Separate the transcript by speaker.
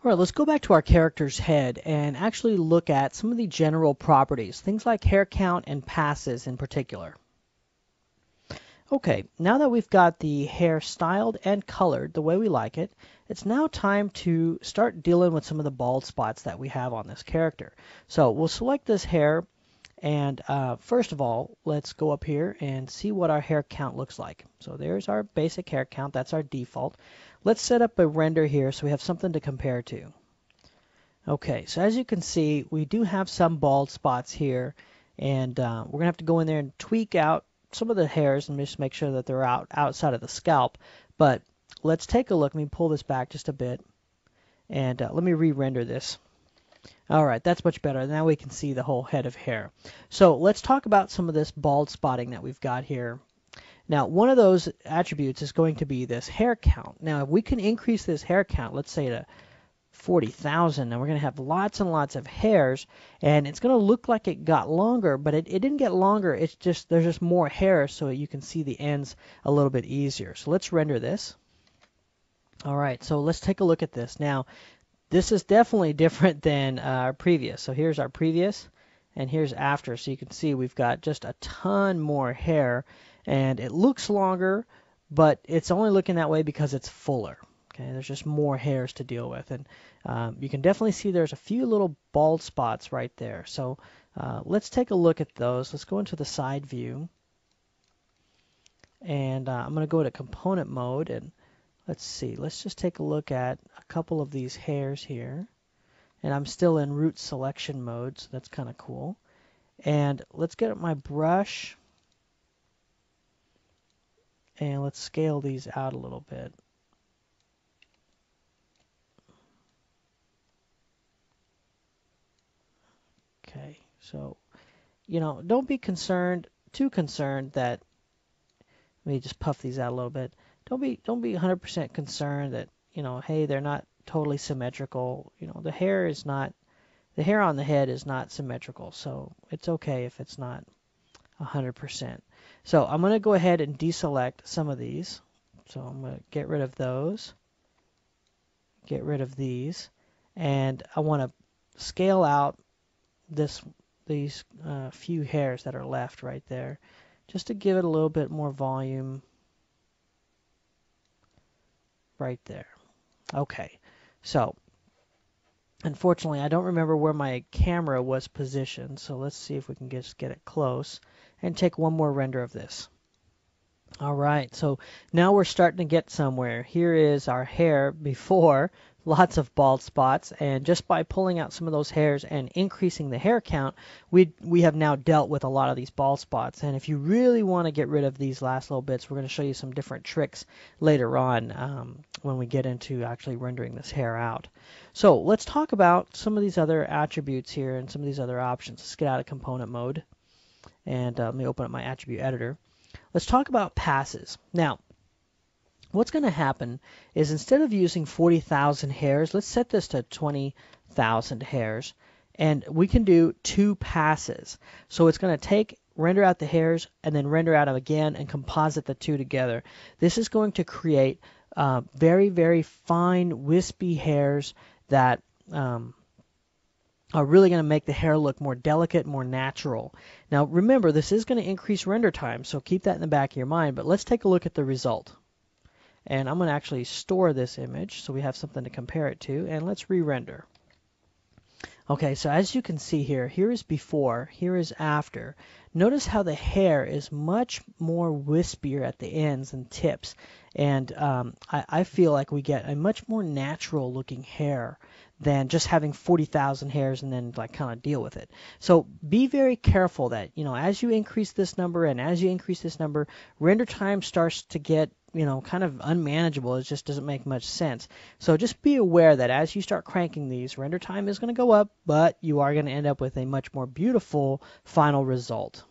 Speaker 1: All right, let's go back to our character's head and actually look at some of the general properties, things like hair count and passes in particular. Okay, now that we've got the hair styled and colored the way we like it, it's now time to start dealing with some of the bald spots that we have on this character. So we'll select this hair, and first of all, let's go up here and see what our hair count looks like. So there's our basic hair count, that's our default. Let's set up a render here so we have something to compare to. Okay, so as you can see, we do have some bald spots here, and we're going to have to go in there and tweak out some of the hairs and just make sure that they're outside of the scalp. But let's take a look. Let me pull this back just a bit, and let me re-render this. All right, that's much better. Now we can see the whole head of hair. So let's talk about some of this bald spotting that we've got here. Now, one of those attributes is going to be this hair count. Now, if we can increase this hair count, let's say to 40,000, and we're going to have lots and lots of hairs, and it's going to look like it got longer, but it didn't get longer. It's just there's just more hair, so you can see the ends a little bit easier. So let's render this. All right, so let's take a look at this. Now, this is definitely different than our previous. So here's our previous, and here's after. So you can see we've got just a ton more hair, and it looks longer, but it's only looking that way because it's fuller. Okay, there's just more hairs to deal with, and you can definitely see there's a few little bald spots right there. So let's take a look at those. Let's go into the side view, and I'm going to go to component mode, and let's see. Let's just take a look at a couple of these hairs here, and I'm still in root selection mode, so that's kind of cool. And let's get my brush, and let's scale these out a little bit. Okay, so, don't be too concerned that, let me just puff these out a little bit. Don't be 100% concerned that, hey, they're not totally symmetrical. The hair on the head is not symmetrical, so it's okay if it's not 100%. So I'm going to go ahead and deselect some of these. So I'm going to get rid of those, get rid of these, and I want to scale out these few hairs that are left right there, just to give it a little bit more volume right there. Okay, so unfortunately I don't remember where my camera was positioned, so let's see if we can just get it close and take one more render of this. All right, so now we're starting to get somewhere. Here is our hair before, lots of bald spots, and just by pulling out some of those hairs and increasing the hair count, we have now dealt with a lot of these bald spots. And if you really want to get rid of these last little bits, we're going to show you some different tricks later on when we get into actually rendering this hair out. So let's talk about some of these other attributes here and some of these other options. Let's get out of component mode, and let me open up my attribute editor. Let's talk about passes. Now, what's going to happen is instead of using 40,000 hairs, let's set this to 20,000 hairs, and we can do 2 passes. So it's going to render out the hairs, and then render out them again and composite the two together. This is going to create very, very fine, wispy hairs that are really going to make the hair look more delicate, more natural. Now remember, this is going to increase render time, so keep that in the back of your mind, but let's take a look at the result. And I'm going to actually store this image so we have something to compare it to, and let's re-render. Okay, so as you can see here, here is before, here is after. Notice how the hair is much more wispier at the ends and tips, and I feel like we get a much more natural looking hair than just having 40,000 hairs and then like kind of deal with it. So be very careful that, as you increase this number and as you increase this number, render time starts to get kind of unmanageable. It just doesn't make much sense. So just be aware that as you start cranking these, render time is going to go up, but you are going to end up with a much more beautiful final result.